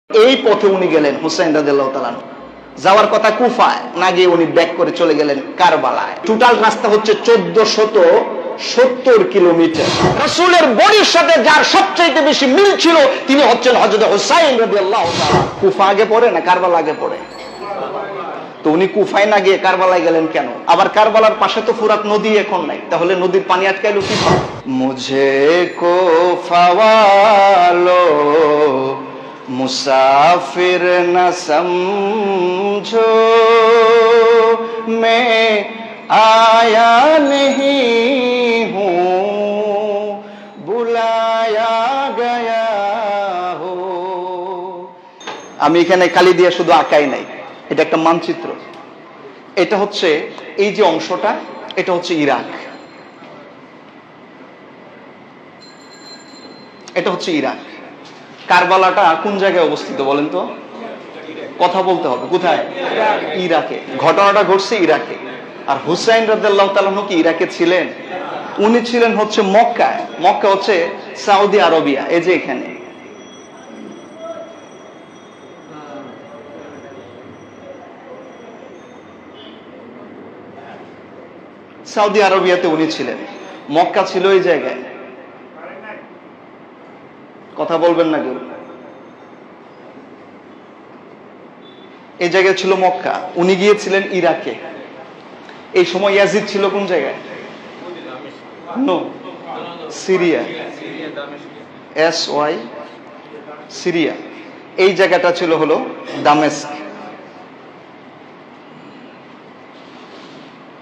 এই পথে উনি গেলেন হুসাইন রাদিয়াল্লাহু তাআলা যাওয়ার কথা কুফায়, না গিয়ে উনি ব্যাক করে চলে গেলেন কারবালায়। টোটাল রাস্তা হচ্ছে 1470 কিলোমিটার। রাসূলের বডির সাথে যার সবচেয়ে বেশি মিল ছিল তিনি হচ্ছেন হযরত হুসাইন রাদিয়াল্লাহু তাআলা। কুফা আগে পড়ে না কারবালা আগে পড়ে? তো উনি কুফায় না গিয়ে কারবালায় গেলেন কেন? আবার কারবালার পাশে তো ফুরাত নদী এখন নাই, তাহলে নদীর পানি আটকাইলো কি? মুঝে কুফা ওয়ালো मुसाफिर न समझो मैं आया नहीं हूँ बुलाया गया हो। আমি এখানে কালি দিয়ে শুধু আঁকাই নাই, এটা একটা মানচিত্র। এটা হচ্ছে এই যে অংশটা, এটা হচ্ছে ইরাক, এটা হচ্ছে ইরাক। কারবালাটা কোন জায়গায় অবস্থিত বলেন তো? কথা বলতে হবে, কোথায়? ইরাকে। ঘটনাটা ঘটছে ইরাকে। আর হুসাইন রাদিয়াল্লাহু তাআলা কি ইরাকে ছিলেন? উনি ছিলেন হচ্ছে মক্কায়। মক্কা হচ্ছে সৌদি আরবিয়া, এই যে এখানে। সৌদি আরবিয়াতে উনি ছিলেন, মক্কা ছিল এই জায়গায়। কথা বলবেন না কেউ? এই জায়গায় ছিল মক্কা, উনি গিয়েছিলেন ইরাকে। এই সময় ইয়াজিদ ছিল কোন জায়গায়? No, Syria. SY Syria. এই জায়গাটা ছিল হলো দামেস্ক।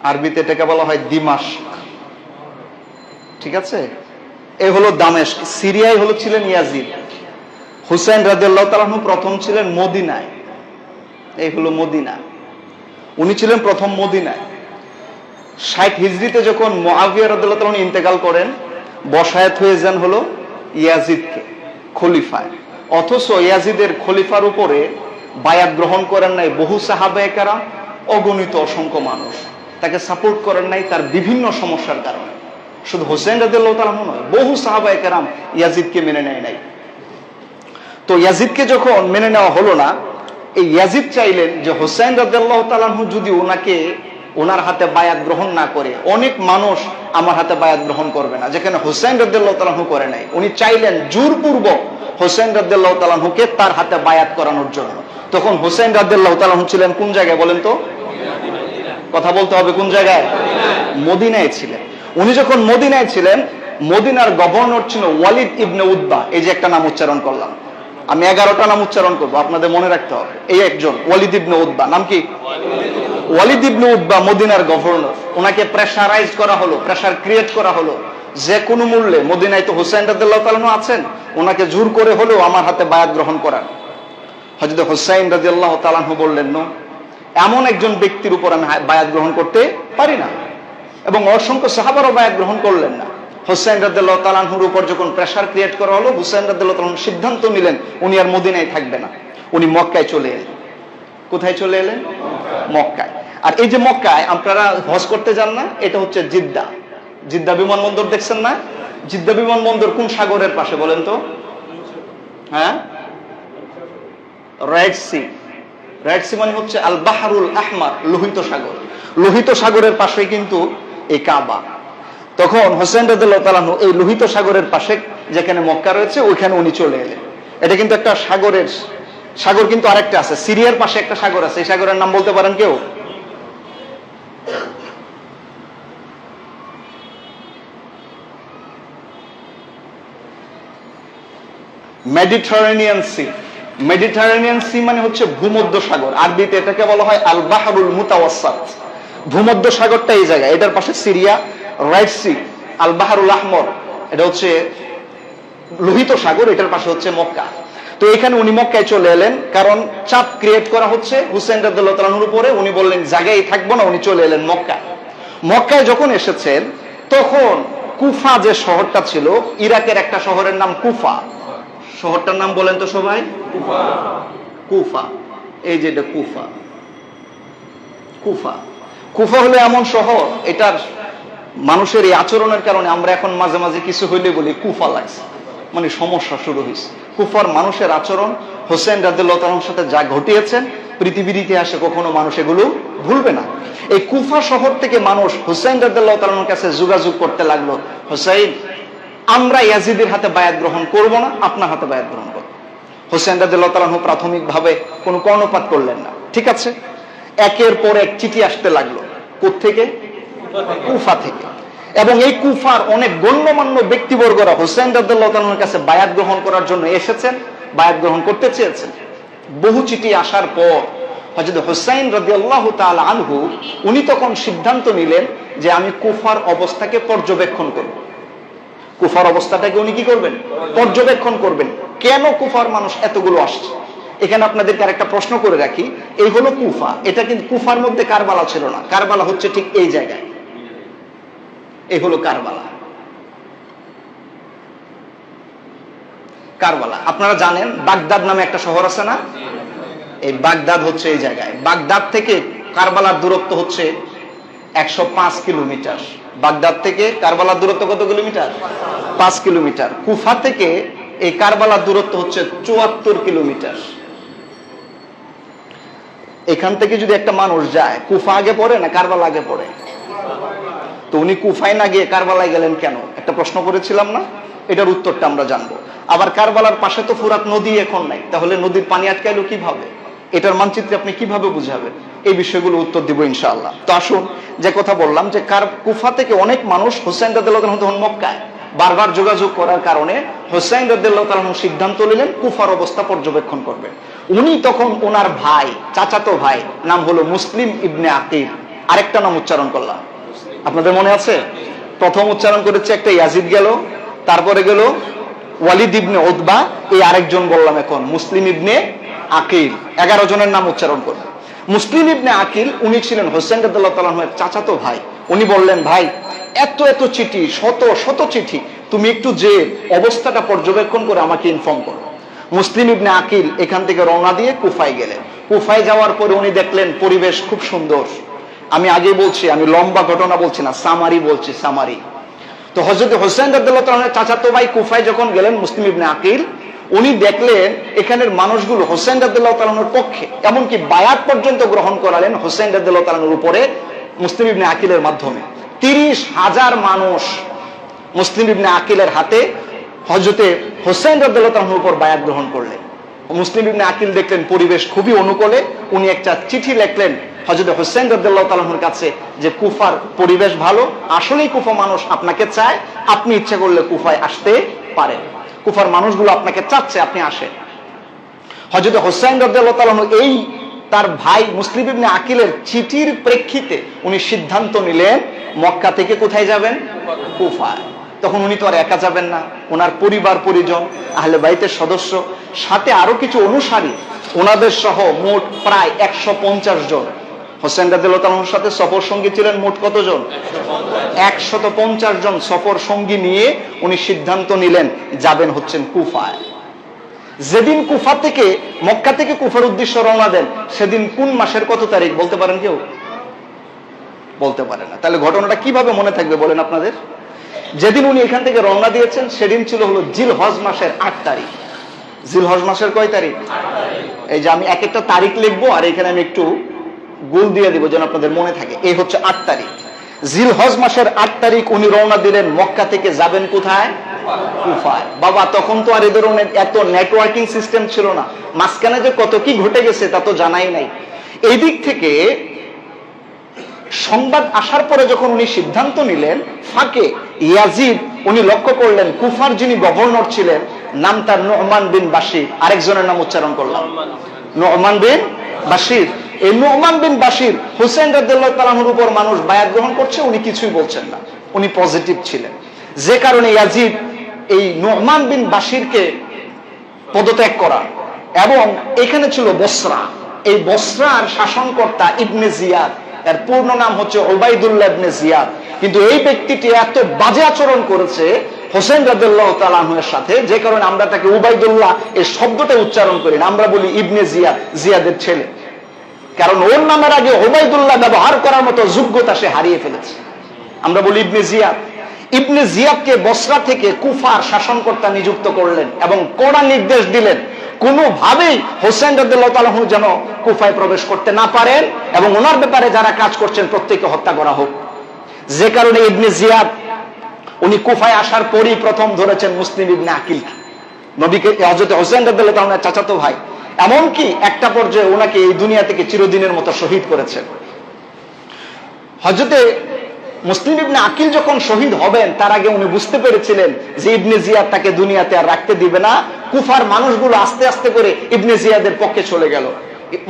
আরবিতে এটাকে বলা হয় দিমাশক, ঠিক আছে? এই হলো দামেস্ক। সিরিয়ায় হলো ছিলেন ইয়াজিদ। হুসাইন রাদিয়াল্লাহু তাআলা প্রথম ছিলেন মদিনায়, এই হলো মদিনা। উনি ছিলেন প্রথম মদিনায়। 60 হিজরিতে যখন মুআবিয়া রাদিয়াল্লাহু তাআলা ইন্তেকাল করেন, বসায়াত হয়ে যান হলো ইয়াজিদকে খলিফায়। অথচ ইয়াজিদের খলিফার উপরে বায়াত গ্রহণ করেন নাই বহু সাহাবায়ে কেরাম, অগণিত অসংখ্য মানুষ তাকে সাপোর্ট করেন নাই তার বিভিন্ন সমস্যার কারণে। শুধু হুসাইন রাদিয়াল্লাহু তাআলা নয়, বহু সাহাবায়ে কেরাম ইয়াজিদকে মেনে নেয় নাই। তো ইয়াজিদকে যখন মেনে নেওয়া হলো না, এই ইয়াজিদ চাইলেন যে হুসাইন রাদিয়াল্লাহু তাআলা যদি ওনার হাতে বায়াত গ্রহণ না করে, অনেক মানুষ আমার হাতে বায়াত গ্রহণ করবে না, যেখানে হুসাইন রাদিয়াল্লাহু তাআলা করে নাই। উনি চাইলেন জোরপূর্বক হুসাইন রাদিয়াল্লাহু তাআলাকে তার হাতে বায়াত করানোর জন্য। তখন হুসাইন রাদিয়াল্লাহু তাআলা ছিলেন কোন জায়গায় বলেন তো? কথা বলতে হবে, কোন জায়গায়? মদিনায় ছিলেন। উনি যখন মদিনায় ছিলেন, মদিনার গভর্নর ছিল ওয়ালিদ ইবনে উতবা। এই যে একটা নাম উচ্চারণ করলাম, আমি 11টা নাম উচ্চারণ করবো, আপনাদের মনে রাখতে হবে। এই একজন ওয়ালিদ ইবনে উতবা, নাম কি? ওয়ালিদ ইবনে উতবা মদিনার গভর্নর। ওনাকে প্রেসারাইজ করা হলো, প্রেসার ক্রিয়েট করা হলো, যে কোনো মূল্যে মদিনায় তো হুসাইন রাদিয়াল্লাহু তাআলা আছেন, ওনাকে জোর করে হলেও আমার হাতে বায়াত গ্রহণ করান। হযরত হুসাইন রাদিয়াল্লাহু তাআলা বললেন, না, এমন একজন ব্যক্তির উপর আমি বায়াত গ্রহণ করতে পারি না। এবং অসংখ্য সাহাবারও বায়াত গ্রহণ করলেন না। হুসাইন রাদিয়াল্লাহু তাআলার উপর যখন প্রেসার ক্রিয়েট করা হলো, হুসাইন রাদিয়াল্লাহু তাআলা সিদ্ধান্ত নিলেন উনি আর মদিনায় থাকবে না, উনি মক্কায় চলে এলেন। কোথায় চলে এলেন? মক্কায়। আর এই যে মক্কায় আপনারা হজ করতে যান না, এটা হচ্ছে জিদ্দা। জিদ্দা বিমানবন্দর দেখছেন না? জিদ্দা বিমানবন্দর কোন সাগরের পাশে বলেন তো? হ্যাঁ, রেড সি। রেড সি মানে হচ্ছে আল বাহরুল আহমার, লোহিত সাগর। লোহিত সাগরের পাশে কিন্তু এই কাবা। তখন হুসাইন রাদিয়াল্লাহু তাআলা এই লোহিত সাগরের পাশে যেখানে মক্কা রয়েছে, ওইখানে উনি চলে এলেন। এটা কিন্তু একটা সাগর কিন্তু আরেকটা আছে, সিরিয়ার পাশে একটা সাগর আছে। এই সাগরের নাম বলতে পারেন কেউ? Mediterranean C. মেডিটারেনিয়ান সি মানে হচ্ছে ভূমধ্য সাগর। আরবিতে এটাকে বলা হয় আল বাহরুল মুতাওয়াসসাত। ভূমধ্য সাগরটা এই জায়গায়, এটার পাশে সিরিয়া। রাইট সি, আল বাহরুল আহমর, এটা হচ্ছে লোহিত সাগর, এটার পাশে হচ্ছে মক্কা। তো এখানে উনি মক্কায় চলে এলেন, কারণ চাপ ক্রিয়েট করা হচ্ছে হুসাইন রাদিয়াল্লাহু তাআলার উপরে। উনি বললেন জায়গায় থাকবো না, উনি চলে এলেন মক্কায়। মক্কায় যখন এসেছেন, তখন কুফা যে শহরটা ছিল, ইরাকের একটা শহরের নাম কুফা। শহরটার নাম বলেন তো সবাই? কুফা। এই যে এটা কুফা। কুফা কুফা হলো এমন শহর, এটার মানুষের এই আচরণের কারণে আমরা এখন মাঝে মাঝে কিছু হইলে বলি কুফা লাগছে, মানে সমস্যা শুরু হয়েছে। কুফার মানুষের আচরণ হোসেন রাদিয়াল্লাহু তাআলার সাথে যা ঘটিয়েছেন পৃথিবীর ইতিহাসে কখনো মানুষ এগুলো ভুলবে না। এই কুফা শহর থেকে মানুষ হোসেন রাদিয়াল্লাহু তাআলার কাছে যোগাযোগ করতে লাগলো, হোসেন আমরা ইয়াজিদের হাতে বায়াত গ্রহণ করব না, আপনার হাতে বায়াত গ্রহণ করব। হোসেন রাদিয়াল্লাহু তাআলা প্রাথমিকভাবে কোনো কর্ণপাত করলেন না। ঠিক আছে, একের পর এক চিঠি আসতে লাগলো। কোত্থেকে? কুফা থেকে। এবং এই কুফার অনেক গণ্যমান্য ব্যক্তিবর্গরা হোসেন রাদিয়াল্লাহু তাআলার কাছে বায়াত গ্রহণ করার জন্য এসেছেন, বায়াত গ্রহণ করতে চেয়েছেন। বহু চিঠি আসার পর হযরত হুসাইন রাদিয়াল্লাহু তাআলা আনহু উনি তখন সিদ্ধান্ত নিলেন যে আমি কুফার অবস্থাকে পর্যবেক্ষণ করব। কুফার অবস্থাটাকে উনি কি করবেন? পর্যবেক্ষণ করবেন। কেন কুফার মানুষ এতগুলো আসছে? এখানে আপনাদেরকে আরেকটা প্রশ্ন করে রাখি, এই হলো কুফা, এটা কিন্তু কুফার মধ্যে কারবালা ছিল না। কারবালা হচ্ছে ঠিক এই জায়গায়, এই হলো কারবালা। কারবালা আপনারা জানেন বাগদাদ নামে একটা শহর আছে না? এই বাগদাদ হচ্ছে এই জায়গায়। বাগদাদ থেকে কারবালার দূরত্ব হচ্ছে 105 কিলোমিটার। বাগদাদ থেকে কারবালার দূরত্ব কত কিলোমিটার? 5 কিলোমিটার। কুফা থেকে এই কারবালার দূরত্ব হচ্ছে 74 কিলোমিটার। এখান থেকে যদি একটা মানুষ যায়, কুফা আগে পড়ে না কারবালা আগে পড়ে? তো উনি কুফায় না গিয়ে কারবালায় গেলেন কেন? একটা প্রশ্ন করেছিলাম না, এটার উত্তরটা আমরা জানবো। আবার কারবালার পাশে তো ফুরাত নদী এখন নাই, তাহলে নদীর পানি আটকাইলো কিভাবে? এটার মানচিত্রে আপনি কিভাবে বুঝাবেন? এই বিষয়গুলো উত্তর দিব ইনশাআল্লাহ। তো আসুন, যে কথা বললাম যে কুফা থেকে অনেক মানুষ হোসেন রাদিয়াল্লাহু তাআলা তখন মক্কায় বারবার যোগাযোগ করার কারণে হোসেন রাদিয়াল্লাহু তাআলা সিদ্ধান্ত নিলেন কুফার অবস্থা পর্যবেক্ষণ করবেন। উনি তখন ওনার ভাই, চাচাতো ভাই, নাম হলো মুসলিম ইবনে আকিল। আরেকটা নাম উচ্চারণ করলাম, আপনাদের মনে আছে? প্রথম উচ্চারণ করেছে একটা ইয়াজিদ গেল, তারপরে গেল ওয়ালিদ ইবনে উতবা, এই আরেকজন বললাম এখন মুসলিম ইবনে আকিল। 11 জনের নাম উচ্চারণ করল। মুসলিম ইবনে আকিল উনি ছিলেন হোসেন রাদিয়াল্লাহু তাআলা এর চাচাতো ভাই। উনি বললেন, ভাই এত এত চিঠি, শত শত চিঠি, তুমি একটু যে অবস্থাটা পর্যবেক্ষণ করে আমাকে ইনফর্ম করো। মুসলিম ইবনে আকিল এখান থেকে রওনা দিয়ে কুফায় গেলেন। কুফায় যাওয়ার পরে উনি দেখলেন পরিবেশ খুব সুন্দর। আমি আগে বলছি, আমি লম্বা ঘটনা বলছি না, সামারি বলছি, সামারি। তো হযরত হোসেন রাদিয়াল্লাহু তাআলা চাচাতো ভাই কুফায় যখন গেলেন, মুসলিম ইবনে আকিল উনি দেখলেন এখানের মানুষগুলো হোসেন রাদিয়াল্লাহু তাআলার পক্ষে, এমনকি বায়াত পর্যন্ত গ্রহণ করালেন হোসেন রাদিয়াল্লাহু তাআলার উপরে মুসলিম ইবনে আকিলের মাধ্যমে। 30,000 মানুষ মুসলিম ইবনে আকিলের হাতে হযরত হোসেন রাদিয়াল্লাহু তাআলার উপর বায়াত গ্রহণ করলেন। মুসলিম ইবনে আকিল দেখলেন পরিবেশ খুবই অনুকূলে, উনি একটা চিঠি লিখলেন হযরত হোসেন রাদিয়াল্লাহু তাআলার কাছে যে কুফার পরিবেশ ভালো, আসলেই কুফা মানুষ আপনাকে চায়, আপনি ইচ্ছা করলে কুফায় আসতে পারেন, কুফার মানুষগুলো আপনাকে চাচ্ছে, আপনি আসেন। হযরত হোসেন রাদিয়াল্লাহু তাআলা এই তার ভাই মুসলিম ইবনে আকিলের চিঠির প্রেক্ষিতে উনি সিদ্ধান্ত নিলেন মক্কা থেকে কোথায় যাবেন? কুফায়। তখন উনি তো আর একা যাবেন না, ওনার পরিবার পরিজন, আহলে বাইতের সদস্য, সাথে আরো কিছু অনুসারী, ওনাদের সহ মোট প্রায় 150 জন। হোসেন রাদিয়াল্লাহু তাআলার সাথে সফর সঙ্গী ছিলেন মোট কতজন? 150 জন সফর সঙ্গী নিয়ে উনি সিদ্ধান্ত নিলেন যাবেন হচ্ছেন কুফায়। যেদিন কুফা থেকে, মক্কা থেকে কুফার উদ্দেশ্যে রওনা দেন, সেদিন কোন মাসের কত তারিখ বলতে পারেন কেউ? বলতে পারে না। তাহলে ঘটনাটা কিভাবে মনে থাকবে বলেন আপনাদের? যেদিন উনি এখান থেকে রওনা দিয়েছেন সেদিন ছিল হলো জিলহজ মাসের 8 তারিখ। জিলহজ মাসের কয় তারিখ? এই যে আমি এক একটা তারিখ লিখবো আর এখানে আমি একটু গোল দিয়ে দিব যেন আপনাদের মনে থাকে। এই হচ্ছে 8 তারিখ, জিলহজ মাসের 8 তারিখ উনি রওনা দিলেন মক্কা থেকে, যাবেন কোথায়? কুফায়। বাবা তখন তো আর এই ধরনের এত নেটওয়ার্কিং সিস্টেম ছিল না, মাঝখানে যে কত কি ঘটে গেছে তা তো জানাই নাই। এই দিক থেকে সংবাদ আসার পরে যখন উনি সিদ্ধান্ত নিলেন, ফাঁকে ইয়াজিদ উনি লক্ষ্য করলেন কুফার যিনি গভর্নর ছিলেন, নাম তার নু'মান বিন বাশির। আরেকজনের নাম উচ্চারণ করলাম, নু'মান বিন বাশির। এই নু'মান বিন বাশির হোসেন রাদিয়াল্লাহু তাআলার উপর মানুষ বায়াত গ্রহণ করছে, উনি কিছুই বলছেন না, উনি পজিটিভ ছিলেন। যে কারণে ইয়াজিদ এই নু'মান বিন বাশিরকে পদত্যাগ করা। এবং এখানে ছিল বসরা, এই বসরার শাসনকর্তা ইবনে জিয়াদ, এর পূর্ণ নাম হচ্ছে উবাইদুল্লাহ ইবনে জিয়াদ। কিন্তু এই ব্যক্তিটি এত বাজে আচরণ করেছে হোসেন রাদিয়াল্লাহু তাআলা আনহুর সাথে, যে কারণে আমরা তাকে উবাইদুল্লাহ এই শব্দটা উচ্চারণ করি না, আমরা বলি ইবনে জিয়াদ, জিয়াদের ছেলে। কারণ ওর নামের আগে উবাইদুল্লাহ ব্যবহার করার মতো যোগ্যতা সে হারিয়ে ফেলেছে, আমরা বলি ইবনে জিয়াদ। ইবনে জিয়াদকে বসরা থেকে কুফার শাসনকর্তা নিযুক্ত করলেন এবং কড়া নির্দেশ দিলেন কোনোভাবেই হোসেন রাদিয়াল্লাহু তাআলা আনহু যেন কুফায় প্রবেশ করতে না পারেন এবং ওনার ব্যাপারে যারা কাজ করছেন প্রত্যেককে হত্যা করা হোক। যে কারণে ইবনে জিয়াদ উনি কুফায় আসার পরই প্রথম ধরেছেন মুসলিম ইবনে আকিলকে, নবীকে হযরত হোসেন রাদিয়াল্লাহু তাআলার চাচাতো ভাই। এমনকি একটা পর্যায়ে ওনাকে এই দুনিয়া থেকে চিরদিনের মতো শহীদ করেছেন। হযরতে মুসলিম ইবনে আকিল যখন শহীদ হবেন তার আগে উনি বুঝতে পেরেছিলেন যে ইবনে জিয়াদ তাকে দুনিয়াতে আর রাখতে দিবে না। কুফার মানুষগুলো আস্তে আস্তে করে ইবনে জিয়াদের পক্ষে চলে গেল।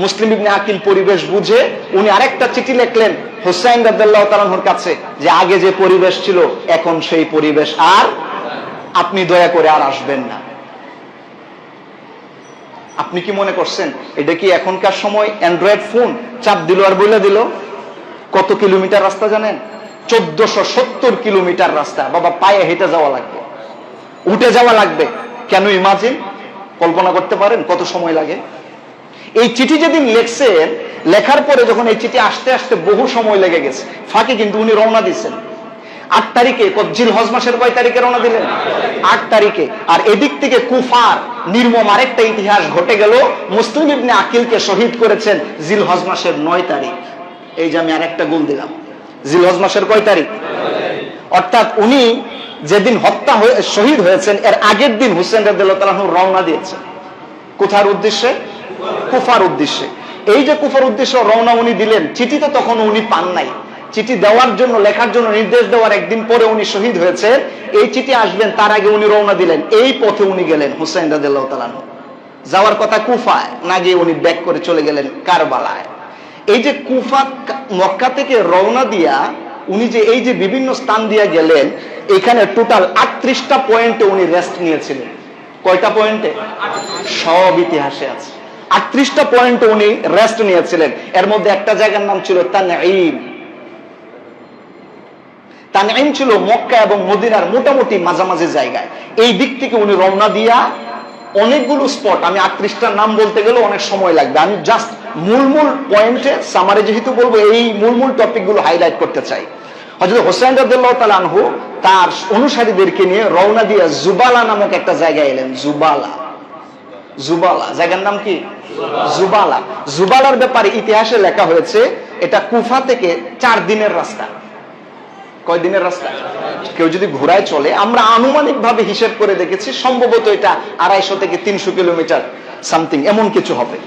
মুসলিম ইবনে আকিল পরিবেশ বুঝে উনি আরেকটা চিঠি লিখলেন হুসাইন রাদিয়াল্লাহু তাআলা আনহুর কাছে যে আগে যে পরিবেশ ছিল এখন সেই পরিবেশ আর, আপনি দয়া করে আর আসবেন না। আপনি কি মনে করছেন এটা কি এখনকার সময় অ্যান্ড্রয়েড ফোন চাপ দিল আর বলে দিল? কত কিলোমিটার রাস্তা জানেন? 1470 কিলোমিটার রাস্তা। বাবা, পায়ে হেঁটে যাওয়া লাগবে, উঠে যাওয়া লাগবে। কেন? ইমাজিন, কল্পনা করতে পারেন কত সময় লাগে? এই চিঠি যেদিন লেখছেন, লেখার পরে যখন এই চিঠি আসতে আসতে বহু সময় লেগে গেছে, ফাঁকে কিন্তু উনি রওনা দিচ্ছেন 8 তারিখে। জিলহজ মাসের কয় তারিখে রওনা দিলেন? 8 তারিখে। আর এদিক থেকে কুফার নির্মম আরেকটা ইতিহাস ঘটে গেল। মুসলিম ইবনে আকিলকে শহীদ করেছেন জিলহজ মাসের 9 তারিখ। এই যে আমি আরেকটা গোল দিলাম, জিলহজ মাসের কয় তারিখ? অর্থাৎ উনি যেদিন হত্যা হয়ে শহীদ হয়েছেন এর আগের দিন হুসেন রাদিয়াল্লাহু তাআলা আনহু রওনা দিয়েছেন। কোথার উদ্দেশ্যে? কুফার উদ্দেশ্যে। এই যে কুফার উদ্দেশ্যে রওনা উনি দিলেন, চিঠি তো তখন উনি পান নাই। চিঠি দেওয়ার জন্য, লেখার জন্য নির্দেশ দেওয়ার একদিন পরে উনি শহীদ হয়েছেন। এই চিঠি আসবেন তার আগে উনি রওনা দিলেন। এই পথে উনি গেলেন হুসাইন রাদিয়াল্লাহু তাআলা আনহু। যাওয়ার কথা কুফায়, না গিয়ে উনি ব্যাক করে চলে গেলেন কারবালায়। এই যে কুফা মক্কা থেকে রওনা দিয়া উনি যে এই যে বিভিন্ন স্থান দিয়ে গেলেন, এখানে টোটাল 38টা পয়েন্টে উনি রেস্ট নিয়েছিলেন। কয়টা পয়েন্টে? সব ইতিহাসে আছে। 38টা পয়েন্টে উনি রেস্ট নিয়েছিলেন। এর মধ্যে একটা জায়গার নাম ছিল তানঈম। তানঈম ছিল মক্কা এবং মদিনার মোটামুটি মাঝামাঝি জায়গায়। এই দিক থেকে উনি রওনা দিয়া অনেকগুলো স্পট, আমি 38টার নাম বলতে গেলে অনেক সময় লাগবে, আমি জাস্ট মূল পয়েন্টে সামারে যেহেতু বলবো, এই মূল টপিকগুলো হাইলাইট করতে চাই। হযরত হোসেন রাদিয়াল্লাহু তাআলা আনহু তার অনুসারীদেরকে নিয়ে রওনা দিয়ে জুবালা নামক একটা জায়গায় এলেন। জুবালা জায়গার নাম কি? জুবালা। জুবালার ব্যাপারে ইতিহাসে লেখা হয়েছে এটা কুফা থেকে 4 দিনের রাস্তা। কয় দিনের রাস্তা? কেউ যদি ঘোড়ায় চলে, আমরা আনুমানিক ভাবে হিসেব করে দেখেছি সম্ভবত এটা 250 থেকে 300 কিলোমিটার সামথিং এমন কিছু হবে।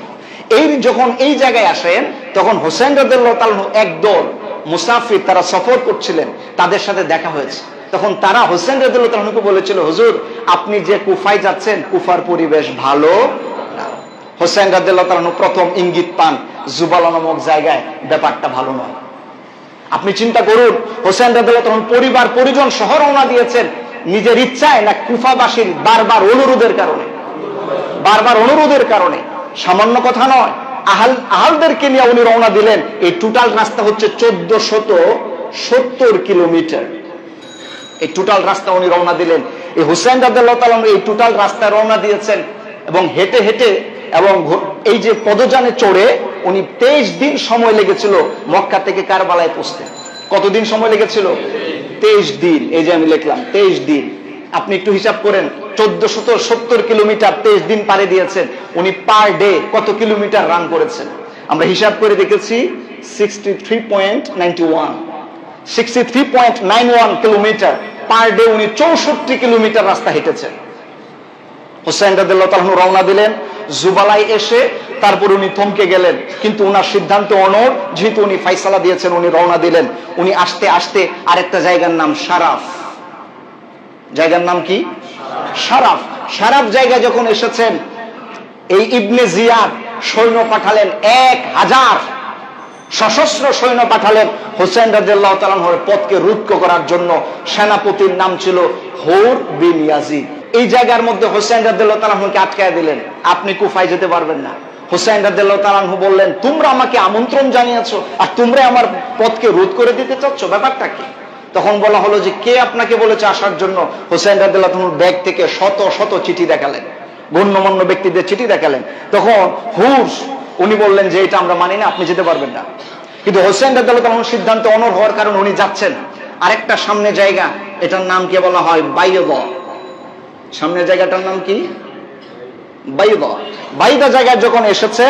এই যখন এই জায়গায় আসেন তখন হোসেন রাদিয়াল্লাহু তাআলা একদল মুসাফির তারা সফর করছিলেন, তাদের সাথে দেখা হয়েছে। তখন তারা হোসেন রাদিয়াল্লাহু তাআলাকে বলেছিল, হুজুর আপনি যে কুফায় যাচ্ছেন কুফার পরিবেশ ভালো না। হোসেন রাদিয়াল্লাহু তাআলা প্রথম ইঙ্গিত পান জুবালা নামক জায়গায় ব্যাপারটা ভালো নয়। আপনি চিন্তা করুন, হোসেন রাদিয়াল্লাহু তাআলা পরিবার পরিজন সহ রওনা দিয়েছেন নিজের ইচ্ছায় না কুফাবাসীর বারবার অনুরোধের কারণে? সামান্য কথা নয়। আহালদেরকে নিয়ে উনি রওনা দিলেন। এই টোটাল রাস্তা হচ্ছে 1470 কিলোমিটার। এই টোটাল রাস্তা উনি রওনা দিলেন। এই হুসাইন রাদিয়াল্লাহু তাআলা এই টোটাল রাস্তায় রওনা দিয়েছেন এবং হেঁটে হেঁটে এবং এই যে পদযানে চড়ে উনি 23 দিন সময় লেগেছিল মক্কা থেকে কারবালায় পৌঁছতে। কতদিন সময় লেগেছিল? 23 দিন। এই যে আমি লিখলাম 23 দিন। আপনি একটু হিসাব করেন, 1470 কিলোমিটার 23 দিন পাড়ি দিয়েছেন। উনি পার ডে কত কিলোমিটার রান করেছেন? আমরা হিসাব করে দেখেছি 63.91 কিলোমিটার পার ডে উনি 64 কিলোমিটার রাস্তা হেঁটেছেন। হোসেন রাদিয়াল্লাহু তাআলা রওনা দিলেন। জুবালায় এসে তারপর উনি থমকে গেলেন, কিন্তু উনার সিদ্ধান্ত অনড়। যেহেতু উনি ফাইসালা দিয়েছেন, উনি রওনা দিলেন। উনি আসতে আসতে আরেকটা জায়গার নাম সারাফ। জায়গার নাম কি? সারাফ। সারাফ জায়গায় যখন এসেছেন, এই ইবনে জিয়াদ সৈন্য পাঠালেন, 1000 সশস্ত্র সৈন্য পাঠালেন হোসেন রাদিয়াল্লাহু তাআলার পথকে রুদ্ধ করার জন্য। সেনাপতির নাম ছিল হুর বিন ইয়াজিদ। এই জায়গার মধ্যে হোসেন রাদিয়াল্লাহু তাআলাকে আটকায় দিলেন, আপনি কুফায় যেতে পারবেন না। হোসেন রাদিয়াল্লাহু তাআলা বললেন, তোমরা আমাকে আমন্ত্রণ জানিয়েছো আর তোমরা আমার পথকে রোধ করে দিতে চাচ্ছ, ব্যাপারটা কি? তখন বলা হলো যে কে আপনাকে বলেছে আসার জন্য? হোসেন রাদিয়াল্লাহু তাআলা ব্যাগ থেকে শত শত চিঠি দেখালেন, গণ্যমান্য ব্যক্তিদের চিঠি দেখালেন। তখন হুস উনি বললেন যে এটা আমরা মানি না, আপনি যেতে পারবেন না। কিন্তু হোসেন রাদিয়াল্লাহু তাআলার সিদ্ধান্ত অনড় হওয়ার কারণে উনি যাচ্ছেন। আরেকটা সামনে জায়গা এটার নাম কে বলা হয়? বাইদা। সামনের জায়গাটার নাম কি? বাইদা। বাইদা জায়গায় যখন এসেছে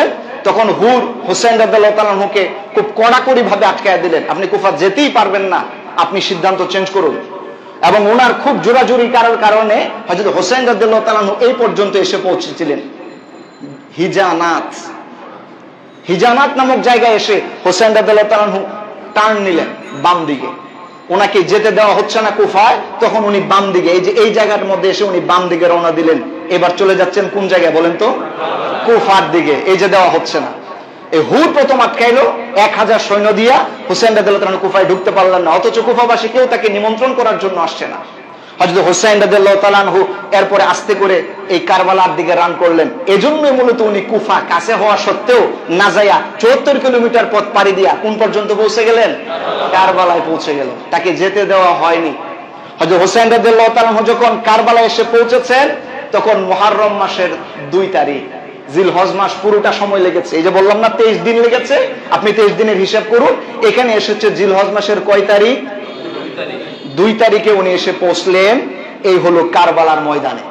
তখন হুর হুসাইন রাদিয়াল্লাহু তাআলা আনহুকে খুব কড়াকড়ি ভাবে আটকায় দিলেন, আপনি কুফা যেতেই পারবেন না, আপনি সিদ্ধান্ত চেঞ্জ করুন। এবং ওনার খুব জোরাজুরি করার কারণে হযরত হুসাইন রাদিয়াল্লাহু তাআলা আনহু এই পর্যন্ত এসে পৌঁছেছিলেন হিজানাত। হিজানাত নামক জায়গায় এসে হুসাইন রাদিয়াল্লাহু তাআলা আনহু টার্ন নিলেন বাম দিকে। ওনাকে যেতে দেওয়া হচ্ছে না কুফায়, তখন উনি বাম দিকে, এই যে এই জায়গার মধ্যে এসে উনি বাম দিকে রওনা দিলেন। এবার চলে যাচ্ছেন কোন জায়গায় বলেন তো? কুফার দিকে। এই যে দেওয়া হচ্ছে না, এই হুর প্রথম আটকাইলো 1000 সৈন্য দিয়া। হুসাইন রাদিয়াল্লাহু তাআলা কুফায় ঢুকতে পারলেন না, অথচ কুফাবাসী কেউ তাকে নিমন্ত্রণ করার জন্য আসছে না। হযরত হুসাইন রাদিয়াল্লাহু তাআলা আনহু এরপরে আস্তে করে এই কারবালার দিকে রান করলেন। এজন্যই মূলত উনি কুফা কাছে হওয়া সত্ত্বেও না যাইয়া 74 কিলোমিটার পথ পাড়ি দিয়া কোন পর্যন্ত পৌঁছে গেলেন? কারবালায় পৌঁছে গেলেন। তাকে যেতে দেওয়া হয়নি। হযরত হুসাইন রাদিয়াল্লাহু তাআলা আনহু যখন কারবালায় এসে পৌঁছেছেন তখন মুহররম মাসের 2 তারিখ। জিলহজ মাস পুরোটা সময় লেগেছে, এই যে বললাম না 23 দিন লেগেছে, আপনি 23 দিনের হিসাব করুন। এখানে এসেছে জিলহজ মাসের কয় তারিখ? 2 তারিখে উনি এসে পৌঁছলেন। এই হলো কারবালার ময়দানে।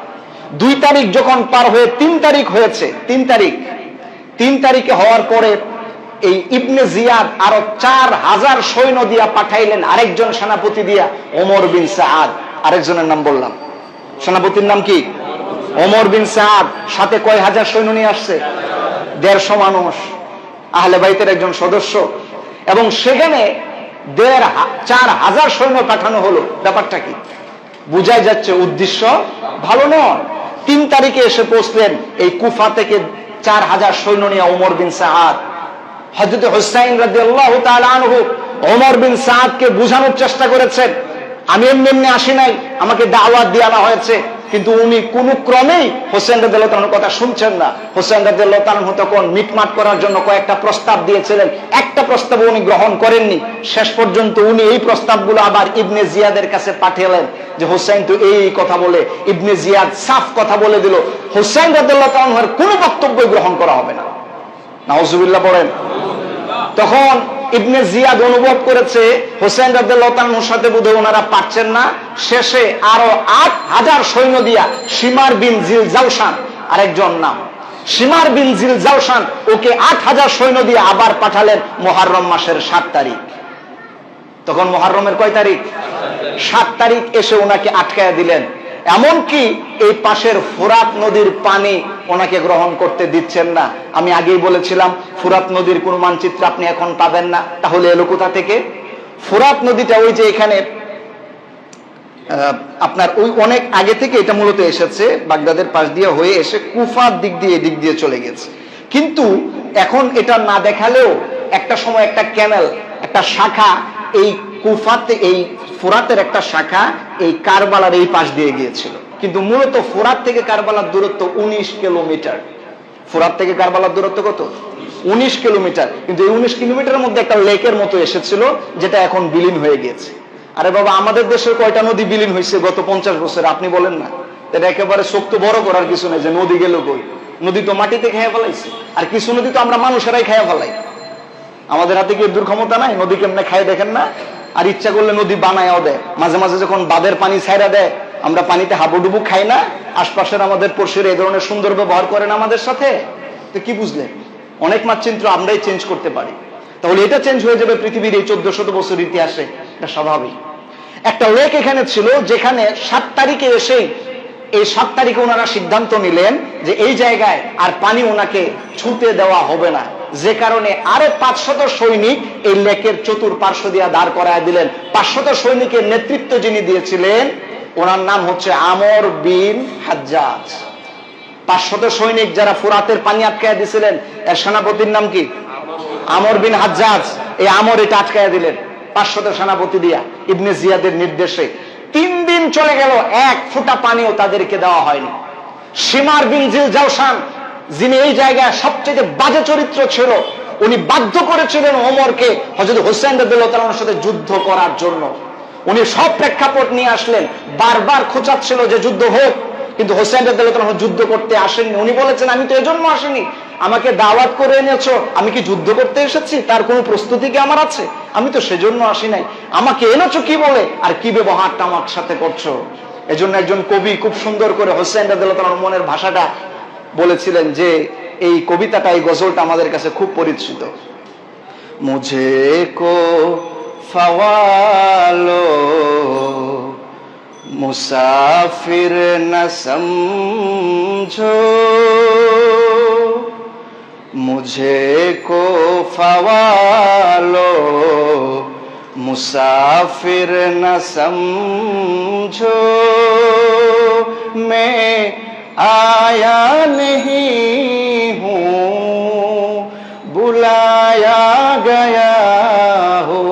2 তারিখ যখন পার হয়ে 3 তারিখ হয়েছে, 3 তারিখে হওয়ার পরে এই ইবনে জিয়াদ আরো 4000 সৈন্য দিয়া পাঠাইলেন, আরেকজন সেনাপতি দিয়া, ওমর বিন সাআদ। আরেকজনের নাম বললাম, সেনাপতির নাম কি? ওমর বিন সাআদ। সাথে কয় হাজার সৈন্য নিয়ে আসছে? 150 মানুষ, আহলে বাইতের একজন সদস্য। এবং সেখানে 4000 সৈন্য পাঠানো হলো। ব্যাপারটা কি? বুঝাই যাচ্ছে উদ্দেশ্য ভালো নয়। 3 তারিখে এসে পৌঁছলেন এই কুফা থেকে 4000 সৈন্য নিয়ে ওমর বিন সাআদ। হযরত হুসাইন রাদিয়াল্লাহু তাআলা আনহু ওমর বিন সাআদকে বোঝানোর চেষ্টা করেছেন, আমি এমনি আসি নাই, আমাকে দাওয়াত দিয়ে আনা হয়েছে। কিন্তু উনি কোন ক্রমেই হুসাইন রাদিয়াল্লাহু তাআলার কথা শুনছেন না। হুসাইন রাদিয়াল্লাহু তাআলা তখন মিটমাট করার জন্য কয়েকটা প্রস্তাব দিয়েছিলেন, একটা প্রস্তাব উনি গ্রহণ করেননি। শেষ পর্যন্ত উনি এই প্রস্তাবগুলো আবার ইবনে জিয়াদের কাছে পাঠালেন যে হুসাইন তো এই কথা বলে। ইবনে জিয়াদ সাফ কথা বলে দিল, হুসাইন রাদিয়াল্লাহু তাআলার কোনো বক্তব্যই গ্রহণ করা হবে না। নাউজুবিল্লাহ পড়েন। তখন ইবনে জিয়াদ অনুভব করেছে হুসাইন রাদিয়াল্লাহু তাআলার সাথে বোধহয় ওনারা পারছেন না। শেষে আরো 8000 সৈন্য দিয়া শিমার বিন জিল জাওশান, আরেকজন নাম শিমার বিন জিল জাওশান, ওকে 8000 সৈন্য দিয়ে আবার পাঠালেন মুহররম মাসের 7 তারিখ। তখন মুহররমের কয় তারিখ? 7 তারিখ এসে ওনাকে আটকায়া দিলেন। এমনকি এই পাশের ফুরাত নদীর পানি ওনাকে গ্রহণ করতে দিচ্ছেন না। আমি আগেই বলেছিলাম ফুরাত নদীর কোন মানচিত্র আপনি এখন পাবেন না। তাহলে এলো কোথা থেকে? ফুরাত নদীটা ওই যে এখানে আপনার ওই অনেক আগে থেকে এটা মূলত এসেছে, বাগদাদের পাশ দিয়ে হয়ে এসে কুফার দিক দিয়ে চলে গেছে। কিন্তু এখন এটা না দেখালেও একটা সময় একটা ক্যানেল, একটা শাখা এই কুফাতে, এই ফুরাতের একটা শাখা এই কারবালার এই পাশ দিয়ে গিয়েছিল। কিন্তু মূলত ফুরাত থেকে কারবালার দূরত্ব 19 কিলোমিটার। ফুরাত থেকে কারবালার দূরত্ব কত? 19 কিলোমিটার। কিন্তু এই 19 কিলোমিটারের মধ্যে একটা লেকের মতো এসেছিল, যেটা এখন বিলীন হয়ে গিয়েছে। আরে বাবা, আমাদের দেশের কয়টা নদী বিলীন হয়েছে গত 50 বছরে? আপনি বলেন না। এটা একেবারে চোখ তো বড় করার কিছু নেই যে নদী গেল কই। নদী তো মাটিতে খেয়ে ফেলাইছে, আর কিছু নদী তো আমরা মানুষেরাই খেয়ে ফেলাই। আমাদের হাতে কি দুর্ক্ষমতা নাই? নদী কেমনে খায় দেখেন না? আর ইচ্ছা করলে নদী বানায়ও দেয়। মাঝে মাঝে যখন বাঁধের পানি ছাইরা দেয়, আমরা পানিতে হাবুডুবু খাই না? আশপাশের আমাদের পড়শিরা এই ধরনের সুন্দর ব্যবহার করেন আমাদের সাথে। তো কি বুঝলেন? অনেক মানচিত্র আমরাই চেঞ্জ করতে পারি। তাহলে এটা চেঞ্জ হয়ে যাবে পৃথিবীর এই 1400 বছর ইতিহাসে, এটা স্বাভাবিক। একটা লেক এখানে ছিল, যেখানে 7 তারিখে এসেই এই 7 তারিখে ওনারা সিদ্ধান্ত নিলেন যে এই জায়গায় আর পানি ওনাকে ছুঁতে দেওয়া হবে না। যে কারণে আরো 500 সৈনিক এই লেকের চতুর্পার্শ্ব দিয়ে দাঁড় করায় দিলেন। 500 সৈনিকের নেতৃত্ব যিনি দিয়েছিলেন ওনার নাম হচ্ছে আমর বিন হাজ্জাজ। 500 সৈনিক যারা ফুরাতের পানি আটকায় দিয়েছিলেন, এর সেনাপতির নাম কি? আমর বিন হাজ্জাজ। এই আমর এটা আটকায় দিলেন 500 সেনাপতি দিয়া ইবনে জিয়াদের নির্দেশে। 3 দিন চলে গেল, এক ফোঁটা পানিও তাদেরকে দেওয়া হয়নি। শিমার বিন জিল জাওশান, যিনি এই জায়গায় সবচেয়ে বাজে চরিত্র ছিল, উনি বাধ্য করেছিলেন ওমরকে হযরত হুসাইন রাদিয়াল্লাহু তাআলার সাথে যুদ্ধ করার জন্য। উনি সব প্রেক্ষাপট নিয়ে আসলেন, বারবার খোঁচাচ্ছিল যে যুদ্ধ হোক, কিন্তু হুসাইন রাদিয়াল্লাহু তাআলা যুদ্ধ করতে আসেননি। উনি বলেছেন, আমি তো এজন্য আসিনি, আমাকে দাওয়াত করে এনেছো, আমি কি যুদ্ধ করতে এসেছি? তার কোনো প্রস্তুতি কি আমার আছে? আমি তো সেজন্য আসি নাই, আমাকে এনেছো কি বলে, আর কি ব্যবহারটা আমার সাথে করছো। এজন্য একজন কবি খুব সুন্দর করে হোসেন রাদিয়াল্লাহু তাআলার মনের ভাষাটা বলেছিলেন, যে এই কবিতাটা, এই গজলটা আমাদের কাছে খুব পরিচিত। মুঝে কো ফওয়ালো মুসাফির না সমঝো, मुझे को फवालो मुसाफिर न समझो, मैं आया नहीं हूँ बुलाया गया हो,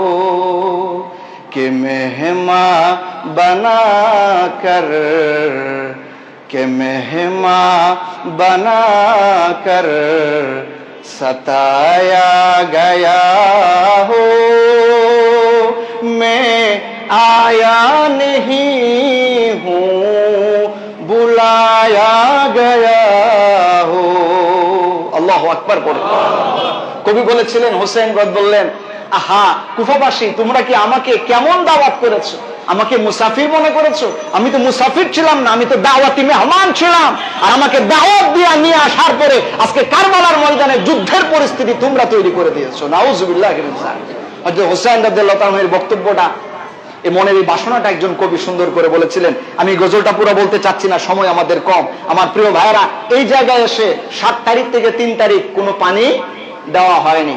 कि मेहमान बना कर, के मेहमान बना कर सताया गया हो, मैं आया नहीं हूँ बुलाया गया हो। আল্লাহু আকবার পড়ে কবি বলেছিলেন, হোসেন গদ বললেন, আহা কুফাবাসী, তোমরা কি আমাকে কেমন দাওয়াত করেছো, আমাকে মুসাফির মনে করেছো? আমি তো মুসাফির ছিলাম না, আমি তো দাওয়াতি মেহমান ছিলাম। আর আমাকে দাওয়াত দিয়ে নিয়ে আসার পরে আজকে কারবালার ময়দানে যুদ্ধের পরিস্থিতি তোমরা তৈরি করে দিয়েছো। নাউজুবিল্লাহ। হযরত হোসেন রাদিয়াল্লাহু তাআলার এই বক্তব্যটা, এই মনের এই বাসনাটা একজন কবি সুন্দর করে বলেছিলেন। আমি গজলটা পুরো বলতে চাচ্ছি না, সময় আমাদের কম। আমার প্রিয় ভাইরা, এই জায়গায় এসে 7 তারিখ থেকে 3 তারিখ কোনো পানি দেওয়া হয়নি,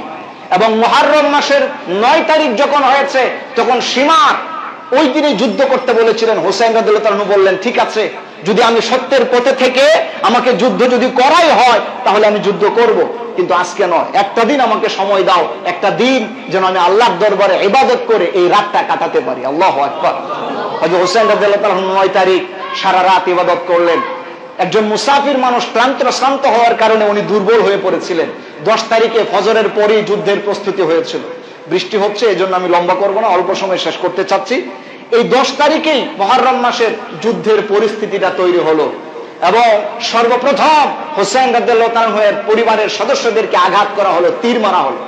এবং মুহররম মাসের 9 তারিখ যখন হয়েছে তখন সীমার ওই দিনে যুদ্ধ করতে বলেছিলেন। হোসেন রাদিয়াল্লাহু তাআলা বললেন, ঠিক আছে, যদি আমি সত্যের পথে থেকে আমাকে যুদ্ধ যদি করাই হয় তাহলে আমি যুদ্ধ করব, কিন্তু আজকে নয়, একটা দিন আমাকে সময় দাও, একটা দিন যেন আমি আল্লাহর দরবারে ইবাদত করে এই রাতটা কাটাতে পারি। আল্লাহু আকবার। হযরত হোসেন রাদিয়াল্লাহু তাআলা 9 তারিখ সারা রাত ইবাদত করলেন। একজন মুসাফির মানুষ ক্লান্ত হওয়ার কারণে উনি দুর্বল হয়ে পড়েছিলেন। 10 তারিখে ফজরের পরেই যুদ্ধের প্রস্তুতি হয়েছিল। বৃষ্টি হচ্ছে, এজন্য আমি লম্বা করব না, অল্প সময় শেষ করতে চাচ্ছি। এই 10 তারিখেই মুহররম মাসের যুদ্ধের পরিস্থিতিটা তৈরি হলো, এবং সর্বপ্রথম হোসেন রাদিয়াল্লাহু তাআলার পরিবারের সদস্যদেরকে আঘাত করা হলো, তীর মারা হলো।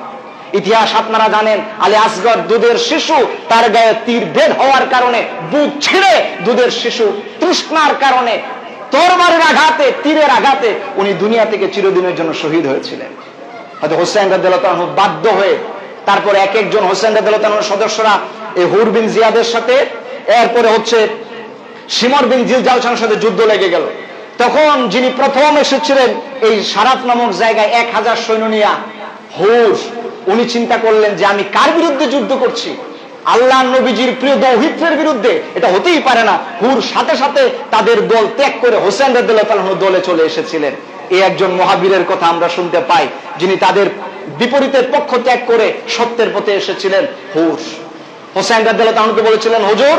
ইতিহাস আপনারা জানেন, আলী আসগর দুধের শিশু, তার গায়ে তীর বেদ হওয়ার কারণে বুক ছিঁড়ে দুধের শিশু তৃষ্ণার কারণে তরবারির আঘাতে, তীরের আঘাতে উনি দুনিয়া থেকে চিরদিনের জন্য শহীদ হয়েছিলেন। হয়তো হোসেন রাদিয়াল্লাহু তাআলা বাধ্য হয়ে তারপর এক একজন হোসেন রাদিয়াল্লাহু তাআলার সদস্যরা এই হুর বিন জিয়াদের সাথে, এরপরে হচ্ছে শিমর বিন জিলজালসার সাথে যুদ্ধ লেগে গেল। তখন যিনি প্রথম এসেছিলেন এই সারাত নামক জায়গায় 1000 সৈন্য নিয়ে, হুর, উনি চিন্তা করলেন যে আমি কার বিরুদ্ধে যুদ্ধ করছি? আল্লাহ নবীজির প্রিয় দৌহিত্রের বিরুদ্ধে। এটা হতেই পারে না। হুর সাথে সাথে তাদের দল ত্যাগ করে হোসেন রাদিয়াল্লাহু তাআলার দলে চলে এসেছিলেন। এই একজন মহাবীরের কথা আমরা শুনতে পাই, যিনি তাদের বিপরীতের পক্ষ ত্যাগ করে সত্যের পথে এসেছিলেন। হুর হোসেন রাদিয়াল্লাহু তাআলাকে বলেছিলেন, হুজুর,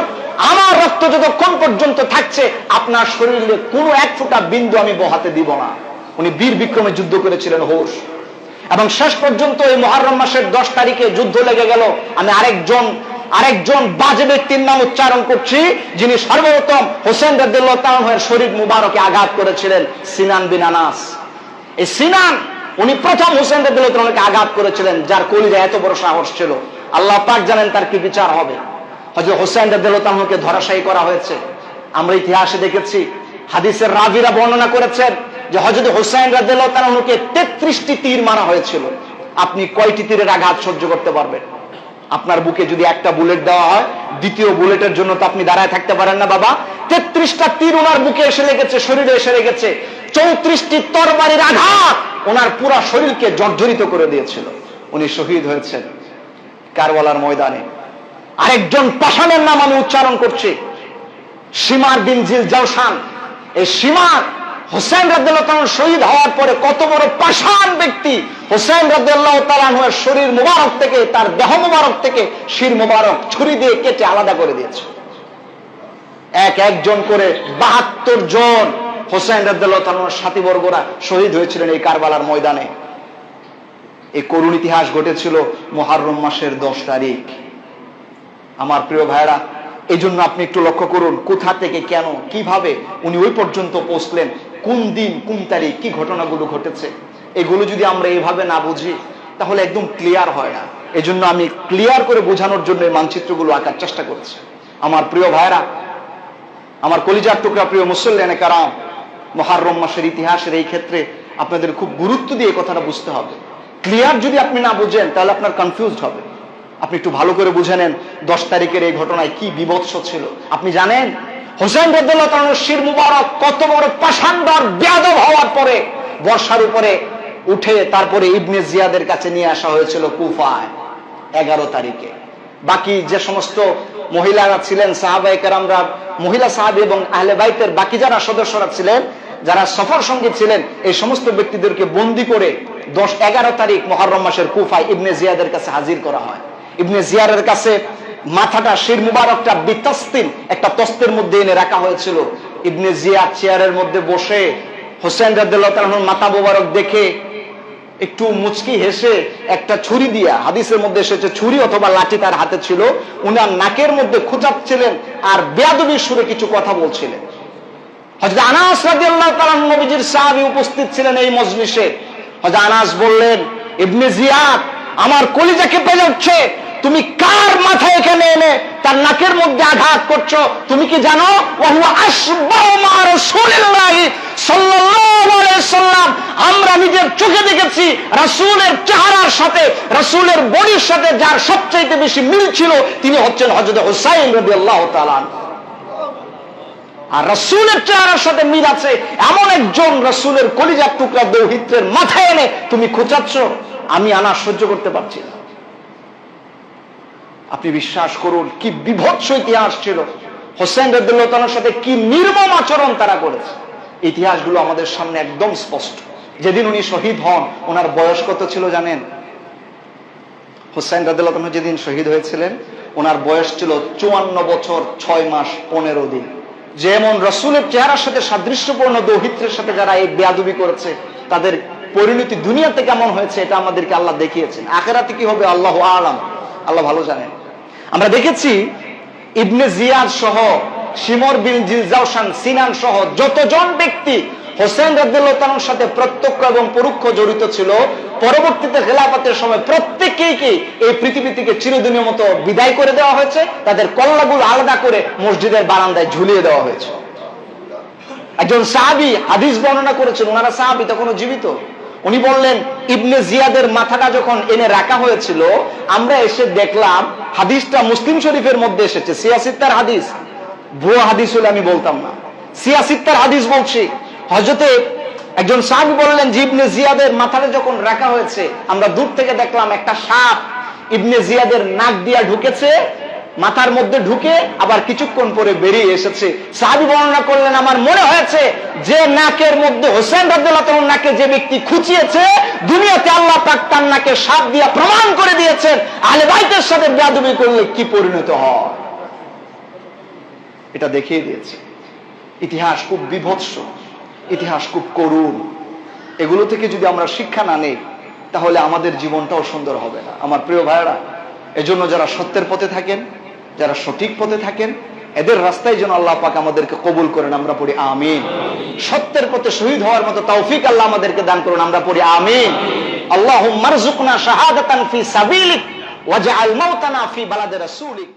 আমার রক্ত যতক্ষণ পর্যন্ত থাকছে আপনার শরীরে কোনো এক ফোঁটা বিন্দু আমি বহাতে দিব না। উনি বীর বিক্রমে যুদ্ধ করেছিলেন হুর। এবং শেষ পর্যন্ত এই মুহররম মাসের 10 তারিখে যুদ্ধ লেগে গেল। আমি আরেকজন বাজে ব্যক্তির নাম উচ্চারণ করছি, যিনি সর্বপ্রথম হোসেন রাদিয়াল্লাহু তাআলার শরীর মুবারকে আঘাত করেছিলেন, সিনান বিন আনাস। এই সিনান, উনি প্রথম হোসেন রাদিয়াল্লাহু তাআলাকে আঘাত করেছিলেন, যার কলিজায় এত বড় সাহস ছিল। আল্লাহ পাক জানেন তার কি বিচার হবে। হযরত হোসেন রাদিয়াল্লাহু তাআলাকে ধরাশায়ী করা হয়েছে। আমরা ইতিহাসে দেখেছি, হাদিসের রাবীরা বর্ণনা করেছেন যে হযরত হোসেন রাদিয়াল্লাহু তাআলাকে 33টি তীর মারা হয়েছিল। আপনি কয়টি তীরের আঘাত সহ্য করতে পারবেন? আপনার বুকে যদি একটা বুলেট দেওয়া হয়, দ্বিতীয় বুলেটের জন্য তো আপনি দাঁড়ায় থাকতে পারেন না বাবা। 33টা তীর ওনার বুকে এসে লেগেছে, শরীরে এসে লেগেছে। 34টি তরবারির আঘাত ওনার পুরো শরীরকে জর্জরিত করে দিয়েছিল। উনি শহীদ হয়েছেন কারবালার ময়দানে। আরেকজন পাষাণের নাম আমি উচ্চারণ করছি, শিমার বিন জিলজালসান। এই শিমার হোসেন রাদিয়াল্লাহু তাআলা শহীদ হওয়ার পরে কত বড় পাষাণ ব্যক্তি, হোসেন রাদিয়াল্লাহু তাআলার শরীর মুবারক থেকে, তার দেহ মুবারক থেকে শির মুবারক ছুরি দিয়ে কেটে আলাদা করে দিয়েছে। একজন করে 72 জন হোসেন রাদিয়াল্লাহু তাআলার সাথীবর্গরা শহীদ হয়েছিলেন এই কারবালার ময়দানে। এই করুণ ইতিহাস ঘটেছিল মুহররম মাসের 10 তারিখ। আমার প্রিয় ভাইরা, এই জন্য আপনি একটু লক্ষ্য করুন, কোথা থেকে, কেন, কিভাবে উনি ওই পর্যন্ত পৌঁছলেন, কোন দিন, কোন তারিখ, কি ঘটনাগুলো ঘটেছে। এগুলো যদি আমরা এইভাবে না বুঝি তাহলে একদম ক্লিয়ার হয় না। এজন্য আমি ক্লিয়ার করে বোঝানোর জন্য এই মানচিত্রগুলো আঁকার চেষ্টা করছি। আমার প্রিয় ভাইরা, আমার কলিজার টুকরা প্রিয় মুসল্লিয়ানে কারাম, মুহররম মাসের ইতিহাসের এই ক্ষেত্রে আপনাদের খুব গুরুত্ব দিয়ে কথাটা বুঝতে হবে। ক্লিয়ার যদি আপনি না বুঝেন তাহলে আপনার কনফিউজড হবে। আপনি একটু ভালো করে বুঝে নেন 10 তারিখের এই ঘটনায় কি বিভৎস ছিল। আপনি জানেন হোসেন রাদিয়াল্লাহু তাআলার শির মুবারক কত বড় পাষাণ্ডর বেয়াদব হওয়ার পরে বর্ষার উপরে উঠে তারপরে ইবনে জিয়াদের কাছে নিয়ে আসা হয়েছিল কুফায় 11 তারিখে। বাকি যে সমস্ত মহিলারা ছিলেন, সাহাবায়ে কেরামরা, মহিলা সাহাবী এবং আহলে বাইতের বাকি যারা সদস্যরা ছিলেন, যারা সফর সঙ্গী ছিলেন, এই সমস্ত ব্যক্তিদেরকে বন্দী করে 10-11 তারিখ মুহররম মাসের কুফায় ইবনে জিয়াদের কাছে হাজির করা হয়। ইবনে জিয়াদের কাছে মাথাটা, শির মুবারকটা বিতাস্তিন একটা তস্তের মধ্যে এনে রাখা হয়েছিল। ইবনে জিয়া চেয়ারের মধ্যে বসে হোসেন রাদিয়াল্লাহু তাআলার মাথা মুবারক দেখে একটু মুচকি হেসে একটা ছুরি দিয়া, হাদিসের মধ্যে এসেছে ছুরি অথবা লাঠি তার হাতে ছিল, উনার নাকের মধ্যে খোঁচাচ্ছিলেন আর বেয়াদবির সুরে কিছু কথা বলছিলেন। হযরত আনাস রাদিয়াল্লাহু তাআলা নবীজির সাহাবী উপস্থিত ছিলেন এই মজলিসে। হযরত আনাস বললেন, ইবনে জিয়াদ, আমার কলিজা কেঁপে যাচ্ছে, তুমি কার মাথা এখানে এনে তার নাকের মধ্যে আঘাত করছো? তুমি কি জানো ওয়া আশবাহু মা রাসূলিল্লাহি সাল্লাল্লাহু আলাইহি ওয়াসাল্লাম, আমরা নিজের চোখে দেখেছি রাসূলের চেহারার সাথে, রাসূলের বডির সাথে যার সবচেয়ে বেশি মিল ছিল তিনি হচ্ছেন হযরত হুসাইন রাদিয়াল্লাহু তাআলা। আর রাসূলের চেহারার সাথে মিল আছে এমন একজন রাসূলের কলিজার টুকরা দৌহিত্রের মাথায় এনে তুমি খোঁচাচ্ছ, আমি আনা সহ্য করতে পারছি না। আপনি বিশ্বাস করুন কি বিভৎস ইতিহাস ছিল, হোসেন রাদিয়াল্লাহু তাআলার সাথে কি নির্মম আচরণ তারা করেছে। ইতিহাসগুলো আমাদের সামনে একদম স্পষ্ট। যেদিন উনি শহীদ হন ওনার বয়স কত ছিল জানেন? হোসেন রাদিয়াল্লাহু তাআলা যেদিন শহীদ হয়েছিলেন ওনার বয়স ছিল 54 বছর 6 মাস 15 দিন। যেমন রাসূলের চেহারার সাথে সাদৃশ্যপূর্ণ দৌহিত্রের সাথে যারা এই বেয়াদবি করেছে তাদের পরিণতি দুনিয়াতে কেমন হয়েছে এটা আমাদেরকে আল্লাহ দেখিয়েছেন। আখিরাতে কি হবে আল্লাহু আ'লাম, আল্লাহ ভালো জানেন। আমরা দেখেছি ইবনে জিয়াদ সহ, শিমর বিন জিলজাওশান, সিনান সহ যতজন ব্যক্তি হোসেন রাদিয়াল্লাহু তাআলার সাথে প্রত্যক্ষ এবং পরোক্ষ জড়িত ছিল, পরবর্তীতে খেলাফতের সময় প্রত্যেককে এই পৃথিবী থেকে চিরদিনের মতো বিদায় করে দেওয়া হয়েছে, তাদের কল্লাগুলো আলাদা করে মসজিদের বারান্দায় ঝুলিয়ে দেওয়া হয়েছে। একজন সাহাবী হাদিস বর্ণনা করেছেন, ওনারা সাহাবী তখনও জীবিত। উনি বললেন ইবনে জিয়াদের মাথাটা যখন এনে রাখা হয়েছিল আমরা এসে দেখলাম, হাদিসটা মুসলিম শরীফের মধ্যে এসেছে, সিয়াসিত্তার হাদিস, ভুয়া হাদিস হলে আমি বলতাম না, সিয়াসিত্তার হাদিস বলছি। হযরতে একজন সাহাবী বললেন যে ইবনে জিয়াদের মাথাটা যখন রাখা হয়েছে আমরা দূর থেকে দেখলাম একটা সাপ ইবনে জিয়াদের নাক দিয়া ঢুকেছে, মাথার মধ্যে ঢুকে আবার কিছুক্ষণ পরে বেরিয়ে এসেছে। সাহাবী বর্ণনা করলেন, আমার মনে হয়েছে যে নাকের মধ্যে হোসেন রাদিয়াল্লাহু তাআলার নাকে যে ব্যক্তি খুঁচিয়েছে দুনিয়াতে আল্লাহ পাক তার নাকে সাপ দিয়া প্রমাণ করে দিয়েছেন আহলে বাইতের সাথে বেয়াদবি করলে কি পরিণত হয় এটা দেখিয়ে দিয়েছে। ইতিহাস খুব বিভৎস, ইতিহাস খুব করুণ। এগুলো থেকে যদি আমরা শিক্ষা না নেই তাহলে আমাদের জীবনটাও সুন্দর হবে না। আমার প্রিয় ভাইরা, এজন্য যারা সত্যের পথে থাকেন, যারা সঠিক পথে থাকেন, এদের রাস্তায় যেন আল্লাহ পাক আমাদেরকে কবুল করেন, আমরা পড়ি আমিন। সত্যের পথে শহীদ হওয়ার মতো তৌফিক আল্লাহ আমাদেরকে দান করুন, আমরা পড়ি আমিন। আল্লাহুম্মা রযুকনা শাহাদাতান ফি সাবিলিক ওয়াজআল মাউতানা ফি বালাদি রাসূলিক।